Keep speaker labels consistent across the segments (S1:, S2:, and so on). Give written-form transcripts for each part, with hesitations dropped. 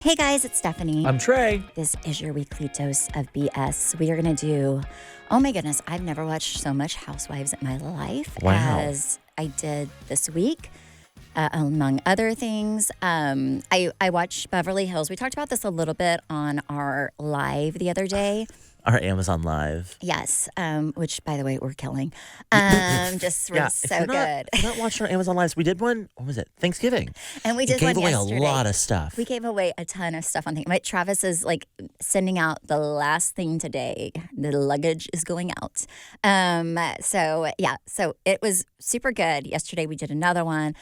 S1: Hey guys, it's Stephanie.
S2: I'm Trey.
S1: This is your weekly dose of BS. We are going to do, oh my goodness, I've never watched so much Housewives in my life as I did this week, among other things. I watched Beverly Hills. We talked about this a little bit on our live the other day.
S2: Our Amazon Live.
S1: Yes, which, by the way, we're killing. Just
S2: Yeah,
S1: was so good.
S2: If you're not watching our Amazon Lives, we did one, what was it? Thanksgiving.
S1: And we did
S2: gave
S1: one
S2: away
S1: yesterday.
S2: a lot of stuff.
S1: We gave away a ton of stuff on things. Travis is like sending out the last thing today. The luggage is going out. So it was super good. Yesterday we did another one.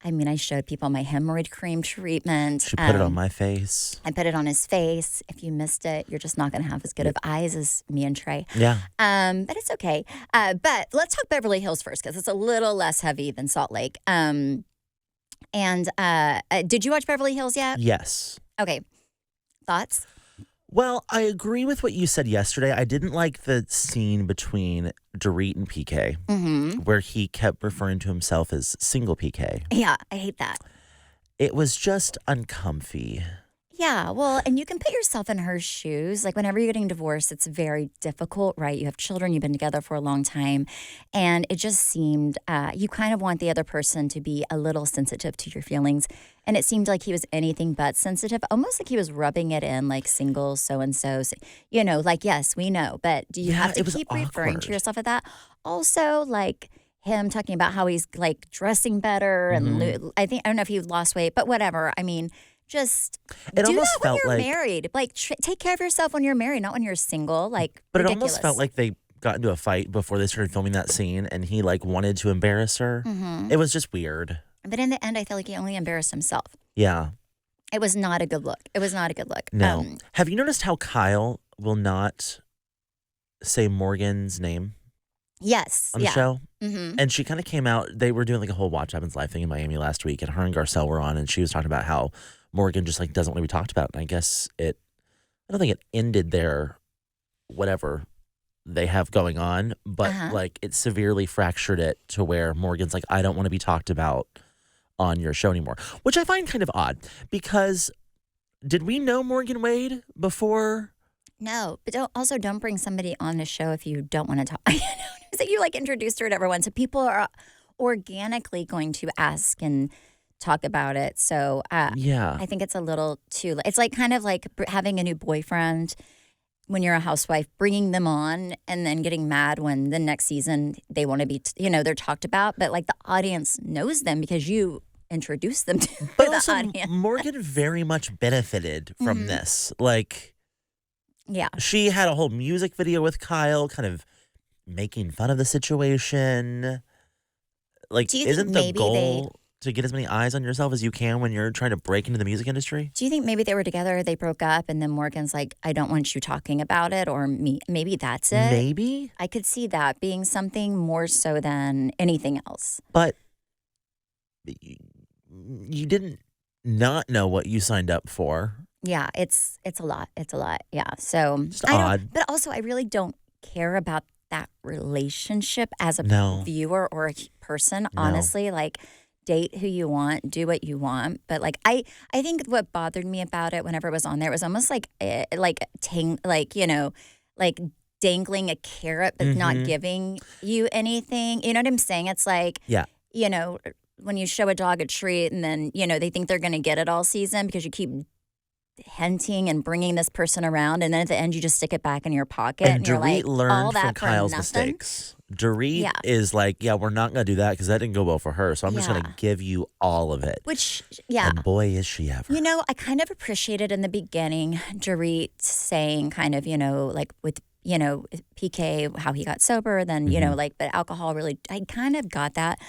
S1: I mean, I showed people my hemorrhoid cream treatment.
S2: She put it on my face.
S1: I put it on his face. If you missed it, you're just not going to have as good of eyes as me and Trey.
S2: Yeah.
S1: But it's okay. But let's talk Beverly Hills first because it's a little less heavy than Salt Lake. And did you watch Beverly Hills yet?
S2: Yes.
S1: Okay. Thoughts?
S2: Well, I agree with what you said yesterday. I didn't like the scene between Dorit and PK, where he kept referring to himself as single PK.
S1: Yeah, I hate that.
S2: It was just uncomfy.
S1: Yeah, well, and you can put yourself in her shoes. Like, whenever you're getting divorced, it's very difficult, right? You have children, you've been together for a long time. And it just seemed, you kind of want the other person to be a little sensitive to your feelings. And it seemed like he was anything but sensitive, almost like he was rubbing it in, like single so-and-so. You know, like, yes, we know. But do you have to keep referring to yourself at that? Also, like, him talking about how he's, like, dressing better. And I don't know if he lost weight, but whatever. I mean, just do that when you're married. Like, take care of yourself when you're married, not when you're single. Like,
S2: but
S1: ridiculous.
S2: It almost felt like they got into a fight before they started filming that scene, and he like wanted to embarrass her. It was just weird.
S1: But in the end, I feel like he only embarrassed himself.
S2: Yeah.
S1: It was not a good look.
S2: No. Have you noticed how Kyle will not say Morgan's name?
S1: Yes.
S2: On the show? And she kind of came out, they were doing like a whole Watch Happens Live thing in Miami last week, and her and Garcelle were on, and she was talking about how Morgan just like doesn't want to be talked about. And I guess I don't think it ended there, whatever they have going on, but like it severely fractured it to where Morgan's like, I don't want to be talked about on your show anymore, which I find kind of odd because did we know Morgan Wade before?
S1: No, but don't bring somebody on the show if you don't want to talk. So you like introduced her to everyone, so people are organically going to ask and talk about it. So I think it's a little too. It's like kind of like having a new boyfriend when you're a housewife, bringing them on and then getting mad when the next season they want to be, they're talked about, but like the audience knows them because you introduced them to
S2: but
S1: the
S2: also,
S1: audience.
S2: Morgan very much benefited from this. Like,
S1: yeah,
S2: she had a whole music video with Kyle, kind of making fun of the situation. Like, isn't the goal to get as many eyes on yourself as you can when you're trying to break into the music industry?
S1: Do you think maybe they were together, they broke up, and then Morgan's like, I don't want you talking about it, or me? Maybe that's it.
S2: Maybe.
S1: I could see that being something more so than anything else.
S2: But you didn't not know what you signed up for.
S1: Yeah, it's a lot. It's a lot. Yeah. So
S2: it's odd.
S1: But also, I really don't care about that relationship as a viewer or a person. Honestly, like, date who you want, do what you want. But like, I think what bothered me about it whenever it was on there, it was almost like dangling a carrot but not giving you anything. You know what I'm saying? It's like, when you show a dog a treat and then, they think they're going to get it all season because you keep hinting and bringing this person around, and then at the end you just stick it back in your pocket. And you're like,
S2: learned from Kyle's mistakes. Dorit is like, we're not going to do that because that didn't go well for her, so I'm just going to give you all of it.
S1: Which,
S2: and boy, is she ever.
S1: I kind of appreciated in the beginning Dorit saying kind of, like with, PK, how he got sober, then, but alcohol really, I kind of got that.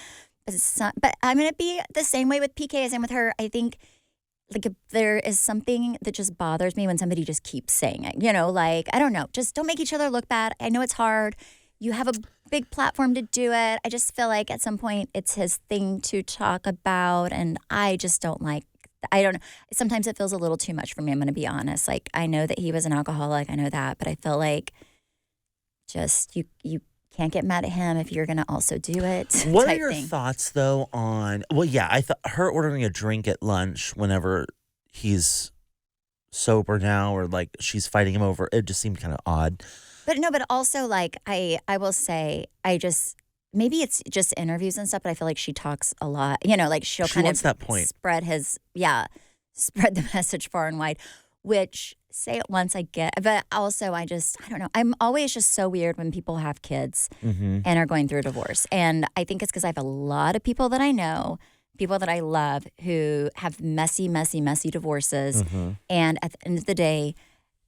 S1: But I'm going to be the same way with PK as I am with her. I think, like, if there is something that just bothers me when somebody just keeps saying it, like, I don't know, just don't make each other look bad. I know it's hard. You have a big platform to do it. I just feel like at some point it's his thing to talk about, and I just don't like, I don't know. Sometimes it feels a little too much for me, I'm going to be honest. Like, I know that he was an alcoholic. I know that, but I feel like just you can't get mad at him if you're going to also do it.
S2: What are your thoughts, though, on... Well, yeah, I thought her ordering a drink at lunch whenever he's sober now, or like she's fighting him over. It just seemed kind of odd.
S1: But no, but also like I will say maybe it's just interviews and stuff, but I feel like she talks a lot. Like she'll kind of
S2: that point.
S1: spread the message far and wide, which say it once I get, but also I don't know. I'm always just so weird when people have kids and are going through a divorce. And I think it's because I have a lot of people that I know, people that I love who have messy, messy, messy divorces. And at the end of the day,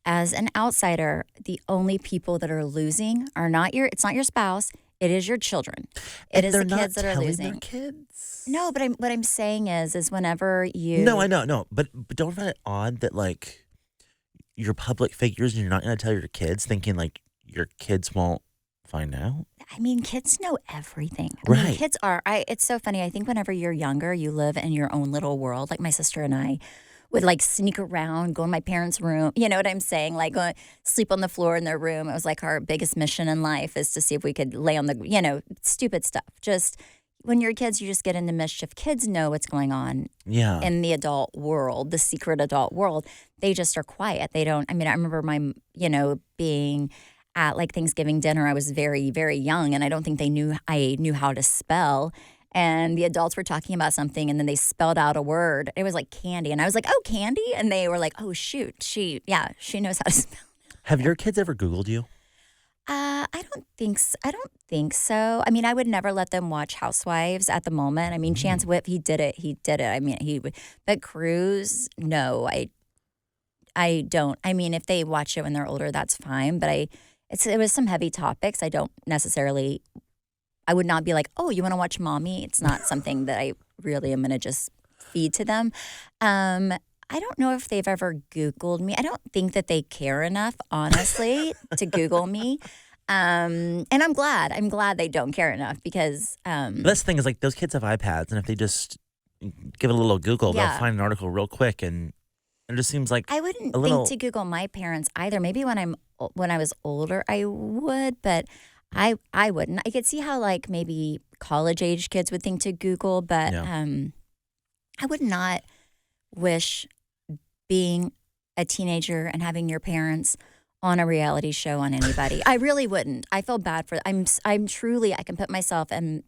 S1: as an outsider, the only people that are losing it's not your spouse. It is your children. It is the kids that are losing.
S2: Their kids.
S1: No, but what I'm saying is whenever you.
S2: No, I know, no, but don't find it odd that like you're public figures and you're not going to tell your kids, thinking like your kids won't find out.
S1: I mean, kids know everything.
S2: Right.
S1: I mean, kids are. It's so funny. I think whenever you're younger, you live in your own little world. Like my sister and I would like sneak around, go in my parents' room. You know what I'm saying? Like go sleep on the floor in their room. It was like our biggest mission in life is to see if we could lay on the, stupid stuff. Just when you're kids, you just get into mischief. Kids know what's going on in the adult world, the secret adult world. They just are quiet. They don't, I remember being at like Thanksgiving dinner. I was very, very young, and I don't think I knew how to spell. And the adults were talking about something, and then they spelled out a word. It was like candy. And I was like, oh, candy? And they were like, oh, shoot. She knows how to spell.
S2: Have your kids ever Googled you?
S1: I don't think so. I mean, I would never let them watch Housewives at the moment. I mean, Chance Whip, he did it. I mean, but Cruz, no, I don't. I mean, if they watch it when they're older, that's fine. But it was some heavy topics. I would not be like, oh, you want to watch Mommy? It's not something that I really am going to just feed to them. I don't know if they've ever Googled me. I don't think that they care enough, honestly, to Google me. And I'm glad. I'm glad they don't care enough because.
S2: But that's the thing is like those kids have iPads, and if they just give it a little Google, they'll find an article real quick, and it just seems like
S1: I wouldn't think to Google my parents either. Maybe when I was older, I would, but. I wouldn't. I could see how like maybe college age kids would think to Google, but I would not wish being a teenager and having your parents on a reality show on anybody. I really wouldn't. I feel bad for. I'm truly. I can put myself in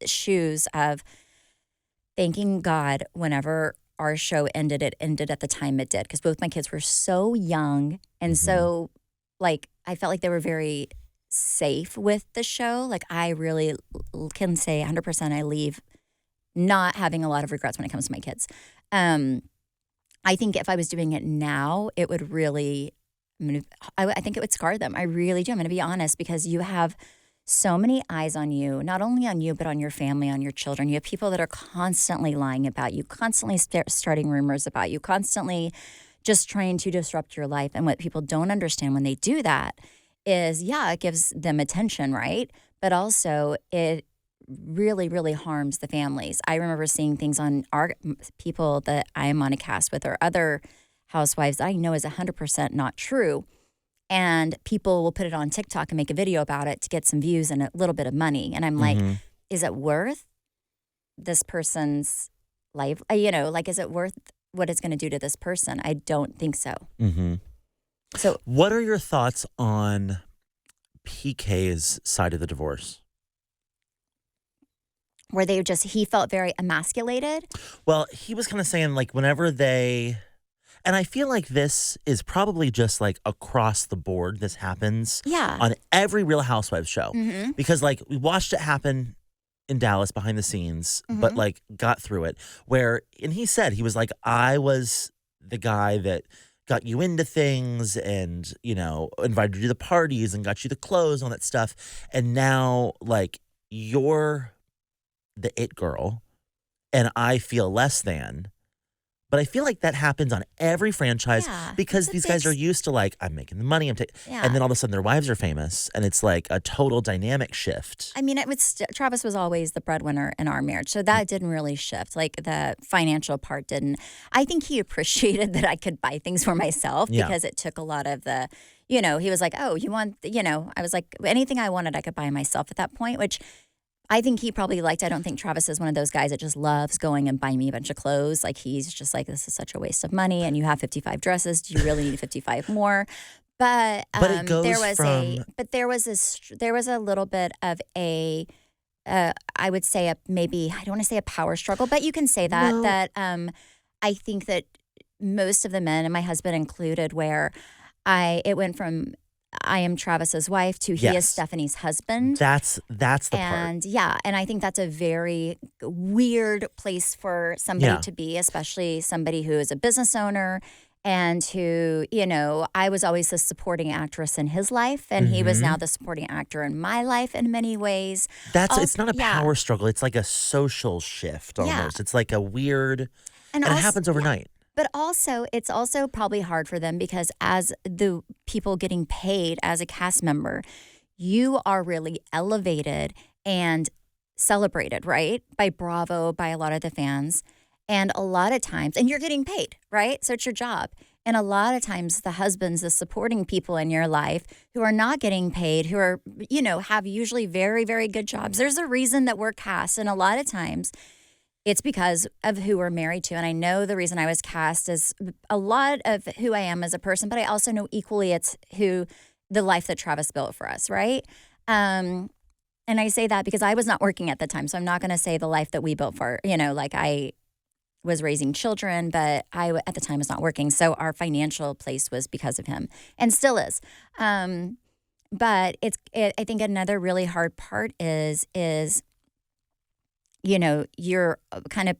S1: the shoes of thanking God whenever our show ended. It ended at the time it did because both my kids were so young and so like I felt like they were very safe with the show. Like I really can say 100% I leave not having a lot of regrets when it comes to my kids. I think if I was doing it now, it would really, I think it would scar them. I really do. I'm going to be honest because you have so many eyes on you, not only on you, but on your family, on your children. You have people that are constantly lying about you, constantly starting rumors about you, constantly just trying to disrupt your life. And what people don't understand when they do that is, it gives them attention, right? But also it really, really harms the families. I remember seeing things on our people that I am on a cast with or other housewives that I know is 100% not true. And people will put it on TikTok and make a video about it to get some views and a little bit of money. And I'm like, is it worth this person's life? Is it worth what it's going to do to this person? I don't think so. So,
S2: what are your thoughts on PK's side of the divorce?
S1: Where he felt very emasculated?
S2: Well, he was kind of saying like whenever and I feel like this is probably just like across the board. This happens on every Real Housewives show because like we watched it happen in Dallas behind the scenes, but like got through it and he said, he was like, I was the guy that got you into things and, invited you to the parties and got you the clothes and all that stuff. And now, like, you're the it girl and I feel less than. But I feel like that happens on every franchise because these guys are used to like, I'm making the money, and then all of a sudden their wives are famous and it's like a total dynamic shift.
S1: I mean, Travis was always the breadwinner in our marriage, so that didn't really shift. Like the financial part didn't. I think he appreciated that I could buy things for myself because it took a lot of the, he was like, oh, you want, I was like, anything I wanted I could buy myself at that point, which I think he probably liked, I don't think Travis is one of those guys that just loves going and buying me a bunch of clothes. Like he's just like, this is such a waste of money and you have 55 dresses. Do you really need 55 more? But
S2: it goes
S1: there was a little bit of a I would say maybe I don't want to say a power struggle, but you can say that
S2: No.
S1: I think that most of the men, and my husband included, where it went from I am Travis's wife to he is
S2: Yes.
S1: Stephanie's husband.
S2: That's the part.
S1: And yeah, and I think that's a very weird place for somebody to be, especially somebody who is a business owner and who, I was always the supporting actress in his life, and he was now the supporting actor in my life in many ways.
S2: It's not a power struggle. It's like a social shift almost. It's like a weird, and it happens overnight.
S1: But also, it's also probably hard for them because as the people getting paid as a cast member, you are really elevated and celebrated, right? By Bravo, by a lot of the fans. And a lot of times, and you're getting paid, right? So it's your job. And a lot of times the husbands, the supporting people in your life who are not getting paid, who are, have usually very, very good jobs. There's a reason that we're cast. And a lot of times, it's because of who we're married to. And I know the reason I was cast is a lot of who I am as a person, but I also know equally it's the life that Travis built for us, right? And I say that because I was not working at the time. So I'm not going to say the life that we built for, like I was raising children, but I at the time was not working. So our financial place was because of him and still is. But I think another really hard part is you're kind of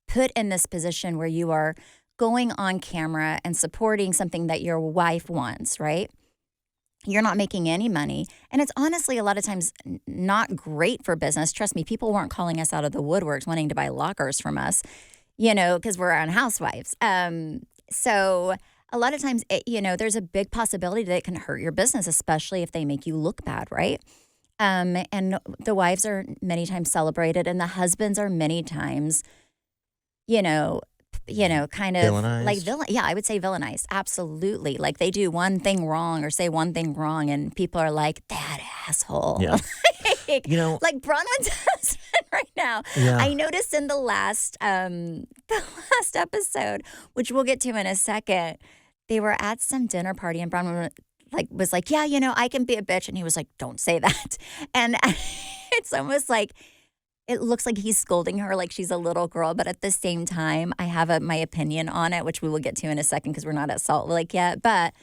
S1: put in this position where you are going on camera and supporting something that your wife wants, right? You're not making any money. And it's honestly a lot of times not great for business. Trust me, people weren't calling us out of the woodworks wanting to buy lockers from us, because we're on Housewives. So a lot of times, there's a big possibility that it can hurt your business, especially if they make you look bad, right? And the wives are many times celebrated, and the husbands are many times, kind of
S2: villainized.
S1: Yeah, I would say villainized. Absolutely. Like they do one thing wrong or say one thing wrong, and people are like, that asshole.
S2: Yeah.
S1: Like Bronwyn's husband right now.
S2: Yeah.
S1: I noticed in the last episode, which we'll get to in a second, they were at some dinner party, and Bronwyn was like, yeah, I can be a bitch. And he was like, don't say that. And it's almost like, it looks like he's scolding her like she's a little girl. But at the same time, I have my opinion on it, which we will get to in a second because we're not at Salt Lake yet. But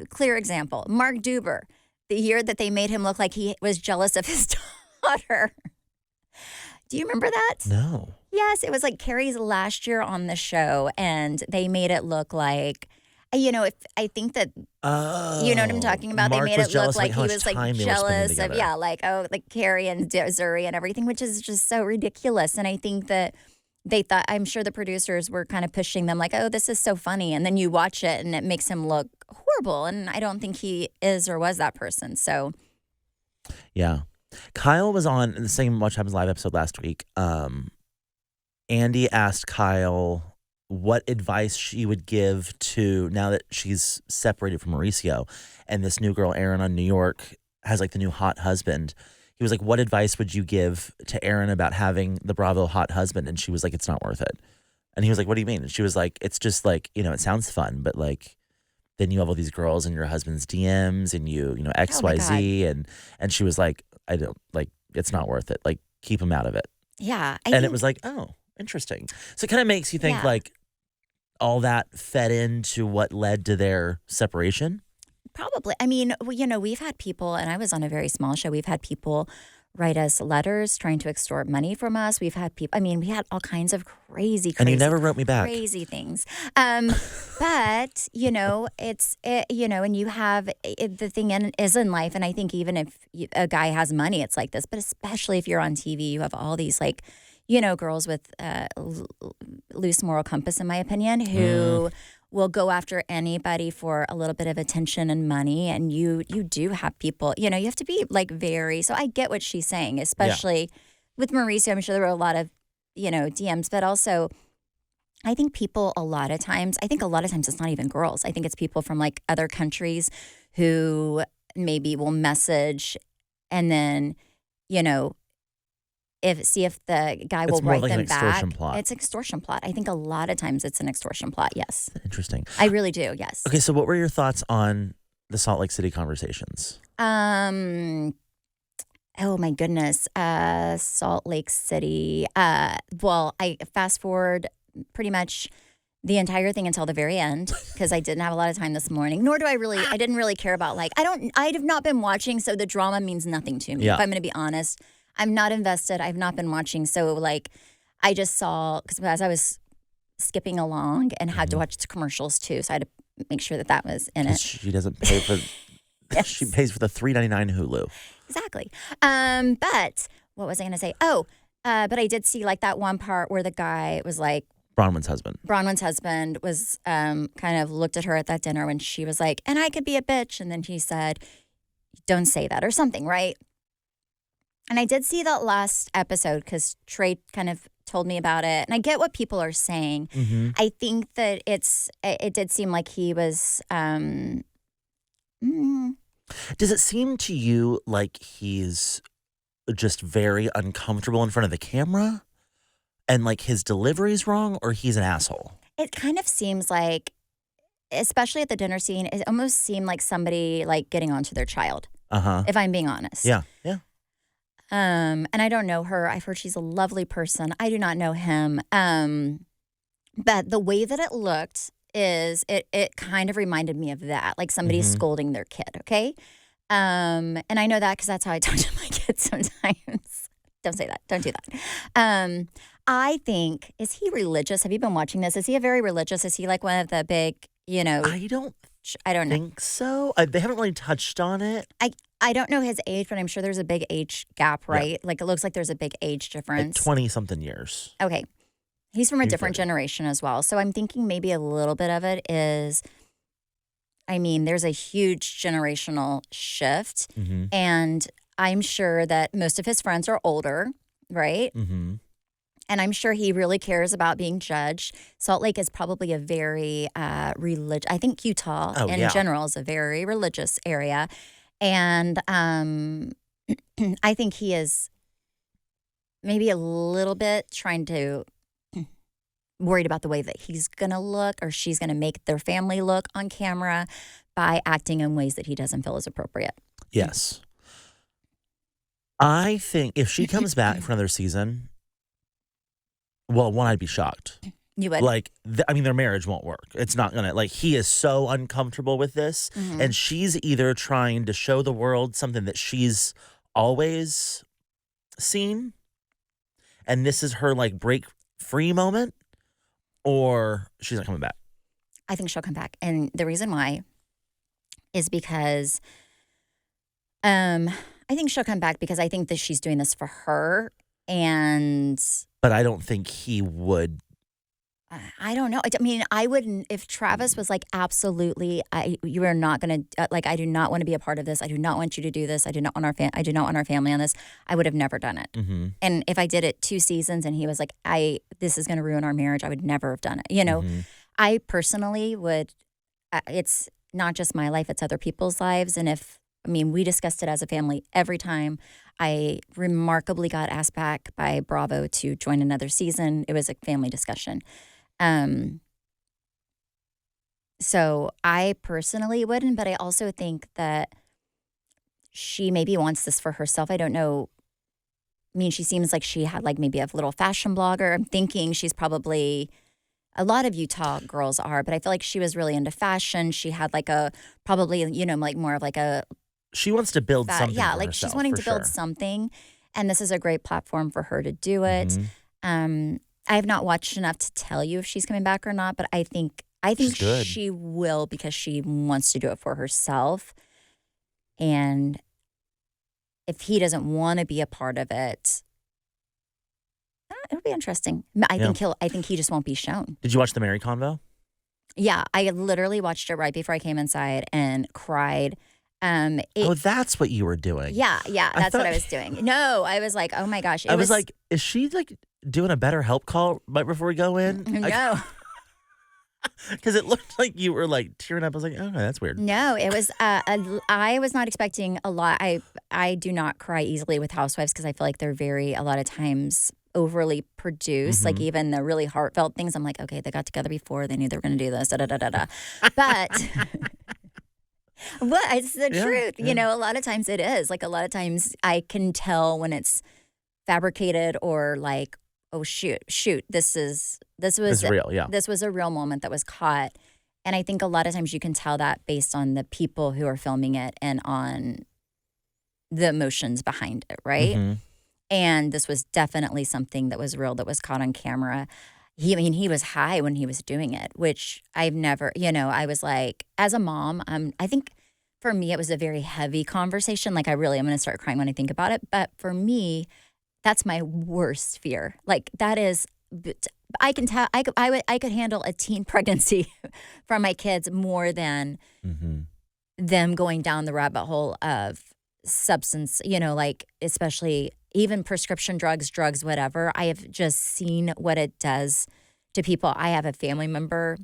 S1: clear example, Mark Duber, the year that they made him look like he was jealous of his daughter. Do you remember that?
S2: No.
S1: Yes, it was like Carrie's last year on the show, and they made it look like, if I think that, you know what I'm talking about?
S2: Mark
S1: they made
S2: was
S1: it
S2: jealous,
S1: look like he was like jealous of, like Carrie and Zuri and everything, which is just so ridiculous. And I think that they thought, I'm sure the producers were kind of pushing them like, oh, this is so funny. And then you watch it and it makes him look horrible. And I don't think he is or was that person. So.
S2: Yeah. Kyle was on the same Watch Happens Live episode last week. Andy asked Kyle what advice she would give to, now that she's separated from Mauricio and this new girl, Erin, on New York has like the new hot husband. He was like, what advice would you give to Erin about having the Bravo hot husband? And she was like, it's not worth it. And he was like, what do you mean? And she was like, it's just like, it sounds fun, but like, then you have all these girls in your husband's DMs and XYZ. And she was like, I don't, like, it's not worth it. Like, keep him out of it.
S1: Yeah.
S2: It was like, oh, interesting. So it kind of makes you think like all that fed into what led to their separation.
S1: Probably. I mean, we've had people, and I was on a very small show, we've had people write us letters trying to extort money from us. We've had people, we had all kinds of crazy
S2: and you never wrote me back.
S1: Crazy things. But, and you have, the thing is in life, and I think even if a guy has money, it's like this, but especially if you're on TV, you have all these like, girls with loose moral compass, in my opinion, who will go after anybody for a little bit of attention and money. And you do have people, you have to be like very, so I get what she's saying, especially with Mauricio. I'm sure there were a lot of, DMs, but also I think people a lot of times it's not even girls. I think it's people from like other countries who maybe will message and then, see if the guy
S2: It's
S1: will
S2: more
S1: write
S2: like
S1: them
S2: an extortion
S1: back.
S2: plot.
S1: It's an extortion plot. I think a lot of times it's an extortion plot. Yes,
S2: Interesting.
S1: I really do. Yes.
S2: Okay, so what were your thoughts on the Salt Lake City conversations?
S1: Oh my goodness. Salt Lake City. Well, I fast forward pretty much the entire thing until the very end because I didn't have a lot of time this morning. Nor do I didn't really care about I have not been watching, so the drama means nothing to me.
S2: Yeah.
S1: If I'm going to be honest, I'm not invested. I've not been watching, so I just saw because as I was skipping along and had to watch the commercials too, so I had to make sure that was in it.
S2: She doesn't pay for.
S1: Yes.
S2: She pays for the $3.99 Hulu.
S1: Exactly. But what was I going to say? Oh, but I did see that one part where the guy was
S2: Bronwyn's husband.
S1: Bronwyn's husband was kind of looked at her at that dinner when she was like, and I could be a bitch. And then he said, don't say that or something, right? And I did see that last episode because Trey kind of told me about it. And I get what people are saying.
S2: Mm-hmm.
S1: I think that it did seem like he was...
S2: Does it seem to you like he's just very uncomfortable in front of the camera? And his delivery's wrong, or he's an asshole?
S1: It kind of seems like, especially at the dinner scene, it almost seemed like somebody getting onto their child. If I'm being honest.
S2: Yeah.
S1: And I don't know her. I've heard she's a lovely person. I do not know him. But the way that it looked is it kind of reminded me of that, like somebody scolding their kid. Okay. And I know that because that's how I talk to my kids sometimes. Don't say that. Don't do that. I think, is he religious? Have you been watching this? Is he a very religious? Is he one of the big,
S2: I don't think so. They haven't really touched on it.
S1: I don't know his age, but I'm sure there's a big age gap, right?
S2: Yeah.
S1: It looks like there's a big age difference.
S2: 20-something years.
S1: Okay. He's from a different generation as well. So I'm thinking maybe a little bit of it is, there's a huge generational shift.
S2: Mm-hmm.
S1: And I'm sure that most of his friends are older, right?
S2: Mm-hmm.
S1: And I'm sure he really cares about being judged. Salt Lake is probably a very religious. I think Utah in general is a very religious area. And I think he is maybe a little bit trying to worried about the way that he's going to look or she's going to make their family look on camera by acting in ways that he doesn't feel is appropriate.
S2: Yes. I think if she comes back for another season, well, one, I'd be shocked.
S1: You would?
S2: Their marriage won't work. It's not going to, he is so uncomfortable with this. Mm-hmm. And she's either trying to show the world something that she's always seen, and this is her, break free moment, or she's not coming back.
S1: I think she'll come back. And the reason why is because I think she'll come back because I think that she's doing this for her.
S2: But I don't think he would.
S1: I don't know. I wouldn't, if Travis was absolutely, you are not going to, I do not want to be a part of this. I do not want you to do this. I do not want our family on this. I would have never done it.
S2: Mm-hmm.
S1: And if I did it 2 seasons and he was like, this is going to ruin our marriage, I would never have done it.
S2: Mm-hmm.
S1: I personally would, it's not just my life, it's other people's lives. And we discussed it as a family every time. I remarkably got asked back by Bravo to join another season. It was a family discussion. So I personally wouldn't, but I also think that she maybe wants this for herself. I don't know. She seems like she had maybe a little fashion blogger. I'm thinking she's probably, a lot of Utah girls are, but I feel like she was really into fashion. She had probably, more of a.
S2: She wants to build something.
S1: Yeah,
S2: for herself,
S1: she's wanting to build something. And this is a great platform for her to do it. Mm-hmm. I have not watched enough to tell you if she's coming back or not, but I think she will because she wants to do it for herself. And if he doesn't want to be a part of it, it'll be interesting. I think he just won't be shown.
S2: Did you watch the Mary Convo?
S1: Yeah, I literally watched it right before I came inside and cried.
S2: That's what you were doing.
S1: Yeah, that's what I was doing. No, I was like, oh my gosh.
S2: I was like, is she doing a better help call right before we go in?
S1: No.
S2: Because it looked like you were like tearing up. I was like, oh, that's weird.
S1: No, it was. I was not expecting a lot. I do not cry easily with housewives because I feel like they're a lot of times overly produced. Like even the really heartfelt things, I'm like, okay, they got together before. They knew they were going to do this. Da da da da da. But. Well, it's the truth.
S2: Yeah.
S1: A lot of times it is. Like a lot of times I can tell when it's fabricated or like, oh shoot, this was
S2: It's real, yeah.
S1: this was a real moment that was caught. And I think a lot of times you can tell that based on the people who are filming it and on the emotions behind it, right?
S2: Mm-hmm.
S1: And this was definitely something that was real, that was caught on camera. He was high when he was doing it, which I've never, I was like, as a mom, I think for me, it was a very heavy conversation. Like I'm going to start crying when I think about it. But for me, that's my worst fear. Like that is, I can tell, I could handle a teen pregnancy from my kids more than them going down the rabbit hole of substance, like especially even prescription drugs, whatever. I have just seen what it does to people. I have a family member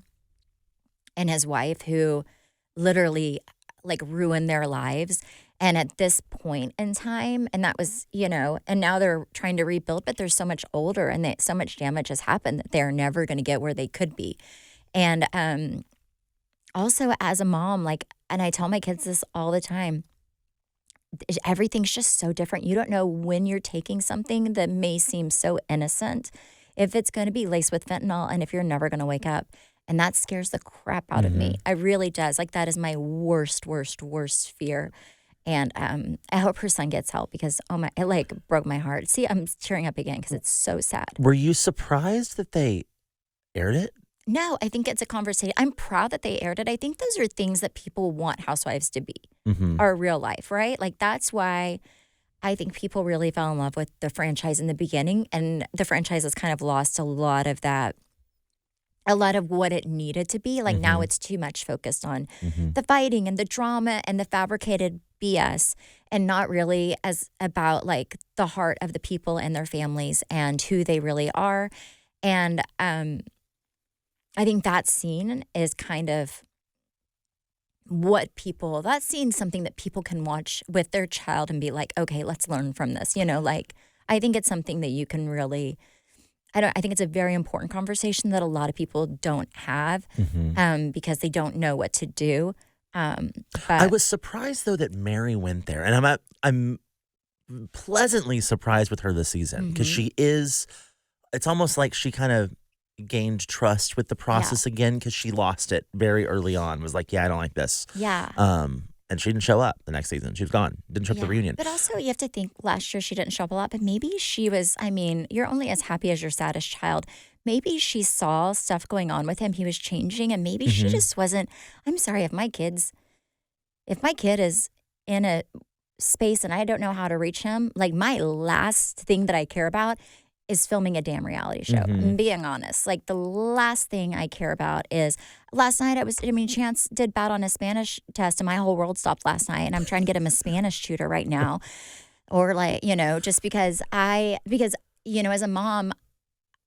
S1: and his wife who literally like ruined their lives. And at this point in time, and that was, and now they're trying to rebuild, but they're so much older and so much damage has happened that they're never going to get where they could be. And also as a mom, like, and I tell my kids this all the time, everything's just so different. You don't know when you're taking something that may seem so innocent, if it's going to be laced with fentanyl and if you're never going to wake up. And that scares the crap out of me. It really does. Like that is my worst fear. And I hope her son gets help because, it like broke my heart. See, I'm tearing up again because it's so sad.
S2: Were you surprised that they aired it?
S1: No, I think it's a conversation. I'm proud that they aired it. I think those are things that people want housewives to be, or real life, right? Like that's why I think people really fell in love with the franchise in the beginning. And the franchise has kind of lost a lot of that, a lot of what it needed to be. Like now it's too much focused on the fighting and the drama and the fabricated BS and not really as about like the heart of the people and their families and who they really are. And I think that scene is kind of that scene's something that people can watch with their child and be like, okay, let's learn from this. Like I think it's something that you can really, I think it's a very important conversation that a lot of people don't have because they don't know what to do. But
S2: I was surprised though that Mary went there, and I'm pleasantly surprised with her this season because she is. It's almost like she kind of gained trust with the process again because she lost it very early on. Was like, yeah, I don't like this.
S1: Yeah.
S2: And she didn't show up the next season. She was gone. Didn't show up at the reunion.
S1: But also, you have to think last year she didn't show up a lot, but maybe she was, you're only as happy as your saddest child. Maybe she saw stuff going on with him. He was changing, and maybe she just wasn't. I'm sorry, if my kid is in a space and I don't know how to reach him, like my last thing that I care about is filming a damn reality show. I'm being honest. Like the last thing I care about is last night Chance did bad on his Spanish test and my whole world stopped last night and I'm trying to get him a Spanish tutor right now. Or like, just because as a mom,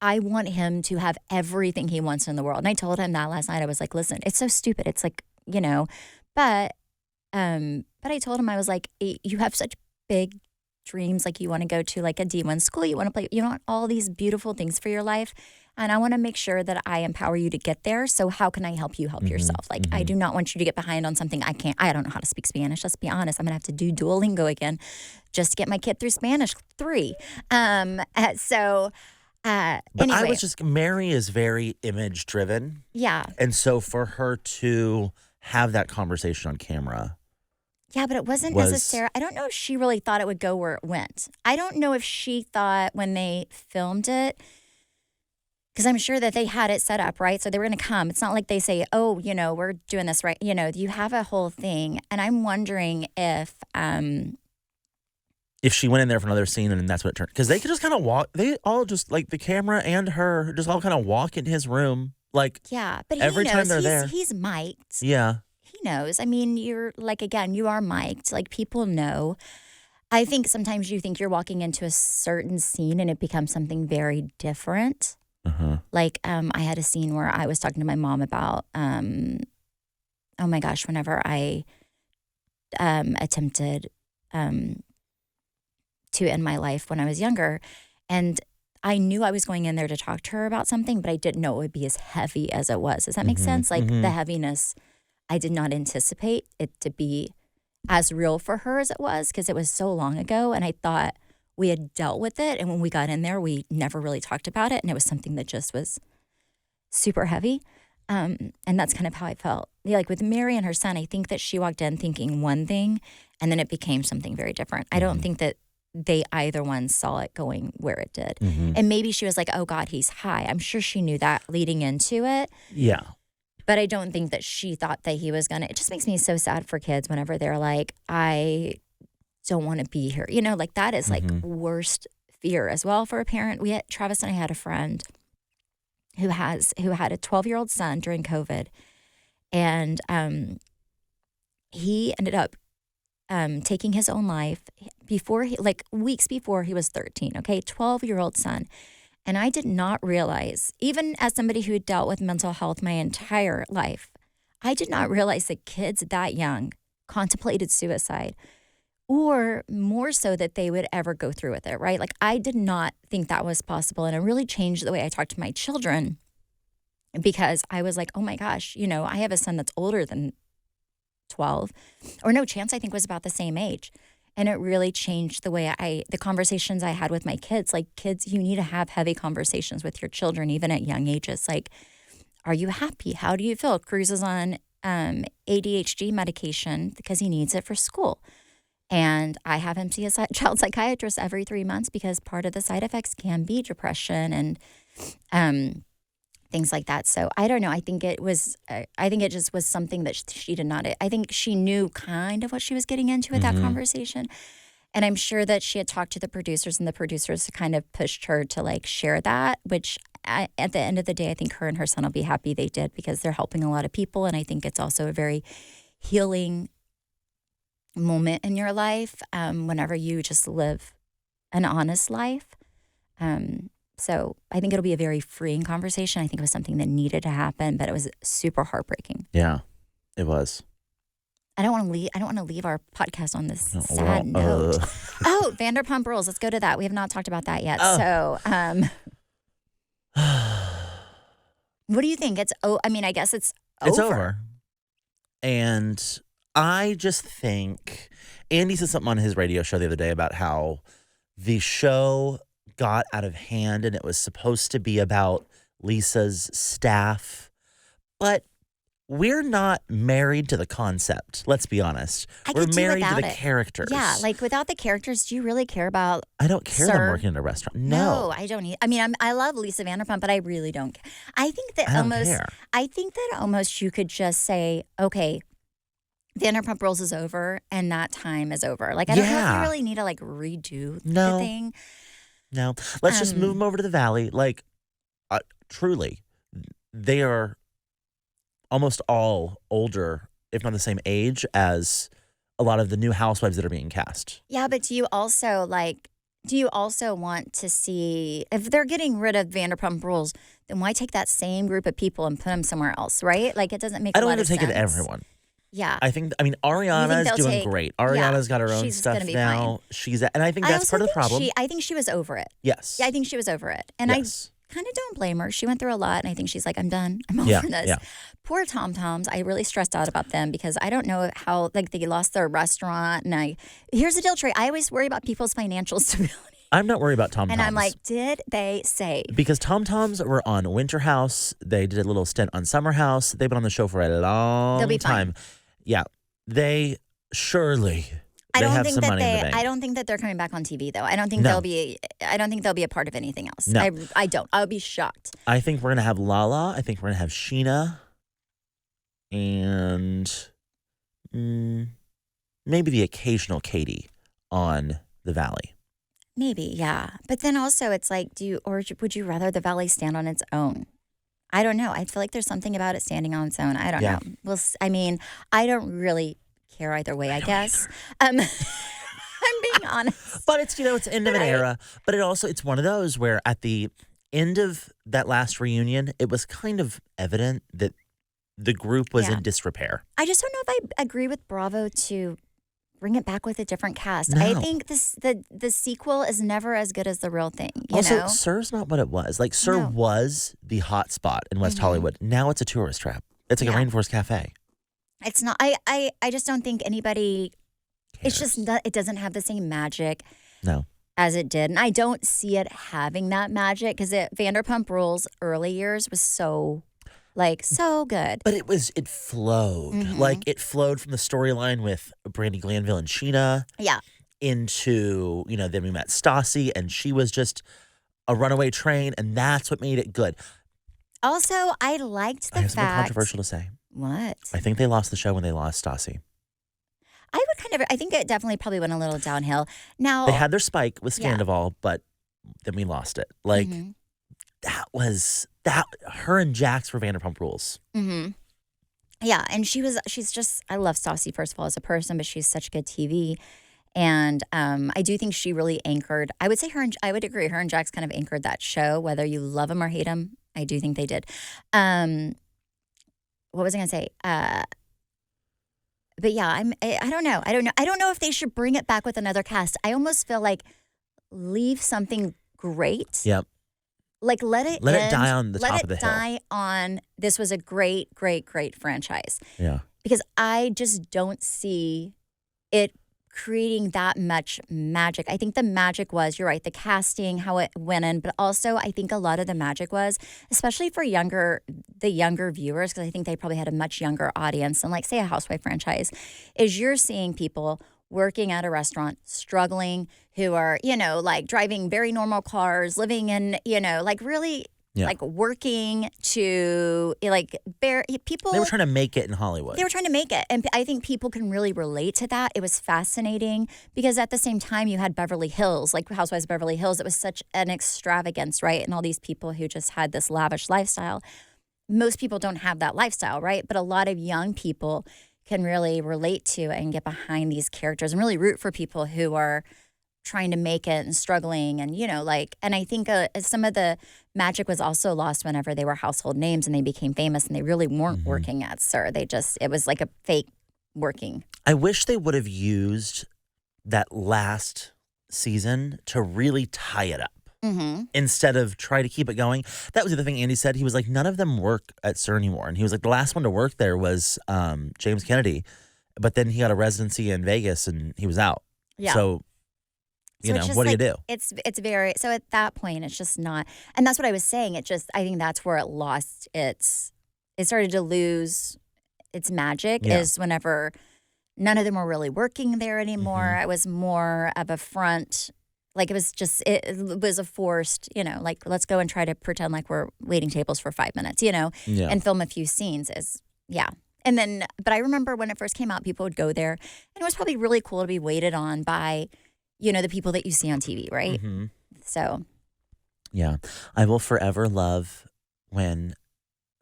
S1: I want him to have everything he wants in the world. And I told him that last night. I was like, listen, it's so stupid. It's like, but I told him, I was like, you have such big dreams, like you want to go to like a D1 school, you want to play, you want all these beautiful things for your life. And I want to make sure that I empower you to get there. So how can I help you help yourself? Like, I do not want you to get behind on something I don't know how to speak Spanish. Let's be honest. I'm going to have to do Duolingo again just to get my kid through Spanish 3. But anyway.
S2: I was just, Mary is very image driven.
S1: Yeah.
S2: And so for her to have that conversation on camera.
S1: Yeah, but it wasn't necessarily, I don't know if she really thought it would go where it went. I don't know if she thought when they filmed it, because I'm sure that they had it set up, right? So they were going to come. It's not like they say, oh, we're doing this right. You have a whole thing. And I'm wondering if
S2: she went in there for another scene and that's what it turned. Because they could just kind of walk. They all just, like the camera and her, just all kind of walk in his room. Like,
S1: yeah, but
S2: every
S1: he knows
S2: time they're there.
S1: He's mic'd.
S2: Yeah.
S1: He knows. You're like, again, you are mic'd. Like, people know. I think sometimes you think you're walking into a certain scene and it becomes something very different. Like, I had a scene where I was talking to my mom about, oh my gosh, whenever I attempted to end my life when I was younger. And I knew I was going in there to talk to her about something, but I didn't know it would be as heavy as it was. Does that make sense? Like the heaviness, I did not anticipate it to be as real for her as it was because it was so long ago. And I thought we had dealt with it. And when we got in there, we never really talked about it. And it was something that just was super heavy. And that's kind of how I felt. Like with Mary and her son, I think that she walked in thinking one thing and then it became something very different. I don't think that they either one saw it going where it did. And maybe she was like, oh God, he's high. I'm sure she knew that leading into it.
S2: Yeah.
S1: But I don't think that she thought that he was it just makes me so sad for kids whenever they're like, I don't want to be here. You know, like that is like worst fear as well for a parent. Travis and I had a friend who had a 12-year-old son during COVID. And he ended up taking his own life weeks before he was 13, okay? 12-year-old son. And I did not realize, even as somebody who dealt with mental health my entire life, I did not realize that kids that young contemplated suicide or more so that they would ever go through with it, right? Like I did not think that was possible. And it really changed the way I talked to my children because I was like, oh my gosh, you know, I have a son that's older than 12, or no chance, I think was about the same age. And it really changed the way the conversations I had with my kids. Like kids, you need to have heavy conversations with your children, even at young ages. Like, are you happy? How do you feel? Cruz is on ADHD medication because he needs it for school. And I have him see a child psychiatrist every 3 months because part of the side effects can be depression and things like that. So I don't know. I think it just was something that she did not. I think she knew kind of what she was getting into with that conversation. And I'm sure that she had talked to the producers and the producers kind of pushed her to like share that, which at the end of the day, I think her and her son will be happy they did because they're helping a lot of people. And I think it's also a very healing moment in your life whenever you just live an honest life. So I think it'll be a very freeing conversation. I think it was something that needed to happen, but it was super heartbreaking.
S2: Yeah, it was.
S1: I don't want to leave our podcast on this sad note. Oh, Vanderpump Rules. Let's go to that. We have not talked about that yet. So, what do you think? I guess it's over.
S2: It's over. And I just think Andy said something on his radio show the other day about how the show got out of hand and it was supposed to be about Lisa's staff. But we're not married to the concept. Let's be honest. We're married to the characters.
S1: Yeah, like without the characters, do you really care about?
S2: I don't care them working in a restaurant. No,
S1: I don't. I love Lisa Vanderpump, but I really don't. I think that almost you could just say, okay, Vanderpump Rules is over, and that time is over. Like I don't know if you really need to like redo the thing.
S2: No, let's just move them over to the Valley. Like, truly, they are almost all older, if not the same age as a lot of the new housewives that are being cast.
S1: Yeah, but do you also want to see, if they're getting rid of Vanderpump Rules, then why take that same group of people and put them somewhere else, right? Like, it doesn't make a lot of sense.
S2: I don't want to take it to everyone.
S1: Yeah.
S2: Ariana is doing great. Ariana's got her own stuff now. And I think that's part of the problem.
S1: I think she was over it.
S2: Yes.
S1: Yeah, I think she was over it. And yes. I kind of don't blame her. She went through a lot, and I think she's like, I'm done. I'm over this. Yeah. Poor Tom Toms. I really stressed out about them because I don't know how, like, they lost their restaurant. And here's the deal, Trey. I always worry about people's financial stability.
S2: I'm not worried about Tom Toms.
S1: And I'm like, did they save?
S2: Because Tom Toms were on Winter House. They did a little stint on Summer House. They've been on the show for a long
S1: They'll be
S2: time.
S1: Fine.
S2: Yeah. They surely have some money in the bank.
S1: I don't think that they're coming back on TV though. I don't think they'll be a part of anything else.
S2: No.
S1: I don't. I would be shocked.
S2: I think we're gonna have Lala. I think we're gonna have Sheena. And maybe the occasional Katie on the Valley.
S1: Maybe, yeah. But then also it's like, would you rather the Valley stand on its own? I don't know. I feel like there's something about it standing on its own. I don't know. Well, I don't really care either way, I guess. I'm being honest.
S2: But it's, it's the end of an era. But it's one of those where at the end of that last reunion, it was kind of evident that the group was in disrepair.
S1: I just don't know if I agree with Bravo to bring it back with a different cast.
S2: No.
S1: I think the sequel is never as good as the real thing. You
S2: Also,
S1: know?
S2: Sir's not what it was. Like, Sir was the hot spot in West Hollywood. Now it's a tourist trap. It's like a rainforest cafe.
S1: It's not. I just don't think anybody.
S2: Cares.
S1: It's just not, it doesn't have the same magic.
S2: No.
S1: As it did, and I don't see it having that magic because Vanderpump Rules early years was so good.
S2: But it flowed. Like, it flowed from the storyline with Brandi Glanville and Sheena.
S1: Yeah.
S2: Into, then we met Stassi, and she was just a runaway train, and that's what made it good.
S1: Also, I liked the fact.
S2: I have something controversial to say.
S1: What?
S2: I think they lost the show when they lost Stassi.
S1: I think it definitely probably went a little downhill. Now
S2: they had their spike with Scandival, but then we lost it. Like, her and Jax for Vanderpump Rules.
S1: Yeah, and she's just, I love Stassi, first of all, as a person, but she's such good TV. And I do think she really anchored, I would agree, her and Jax kind of anchored that show, whether you love him or hate him. I do think they did. What was I going to say? But yeah, I don't know. I don't know if they should bring it back with another cast. I almost feel like leave something great.
S2: Yep.
S1: Like let it
S2: die on the top of the hill.
S1: Let it die on this was a great, great, great franchise.
S2: Yeah.
S1: Because I just don't see it creating that much magic. I think the magic was, you're right, the casting, how it went in, but also I think a lot of the magic was, especially for the younger viewers, because I think they probably had a much younger audience than, like, say, a Housewife franchise, is you're seeing people working at a restaurant, struggling, who are, like driving very normal cars, living in, like really like working to people.
S2: They were trying to make it in Hollywood.
S1: They were trying to make it. And I think people can really relate to that. It was fascinating because at the same time you had Beverly Hills, like Housewives of Beverly Hills. It was such an extravagance, right? And all these people who just had this lavish lifestyle. Most people don't have that lifestyle, right? But a lot of young people can really relate to and get behind these characters and really root for people who are trying to make it and struggling and, and I think some of the magic was also lost whenever they were household names and they became famous and they really weren't working at Sir. It was like a fake working.
S2: I wish they would have used that last season to really tie it up instead of try to keep it going. That was the other thing Andy said. He was like, none of them work at Sir anymore. And he was like, the last one to work there was James Kennedy, but then he got a residency in Vegas and he was out.
S1: Yeah.
S2: So what do you do?
S1: It's very, so at that point, it's just not, and that's what I was saying. I think that's where it lost it started to lose its magic is whenever none of them were really working there anymore. It was more of a front, like it was a forced, like let's go and try to pretend like we're waiting tables for 5 minutes, and film a few scenes And then, but I remember when it first came out, people would go there and it was probably really cool to be waited on by the people that you see on TV, right? So.
S2: Yeah. I will forever love when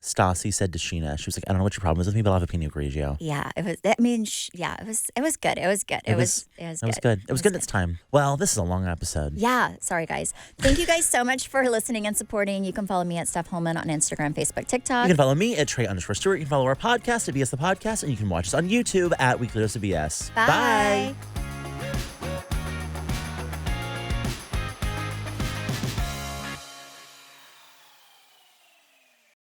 S2: Stassi said to Sheena, she was like, I don't know what your problem is with me, but I'll have a Pinot Grigio.
S1: Yeah. It was, it was good. It was good. It was good.
S2: It was good in its time. Well, this is a long episode.
S1: Yeah. Sorry, guys. Thank you guys so much for listening and supporting. You can follow me at Steph Holman on Instagram, Facebook, TikTok.
S2: You can follow me at Trey_Stewart. You can follow our podcast at BS The Podcast, and you can watch us on YouTube at Weekly Dose of BS.
S1: Bye.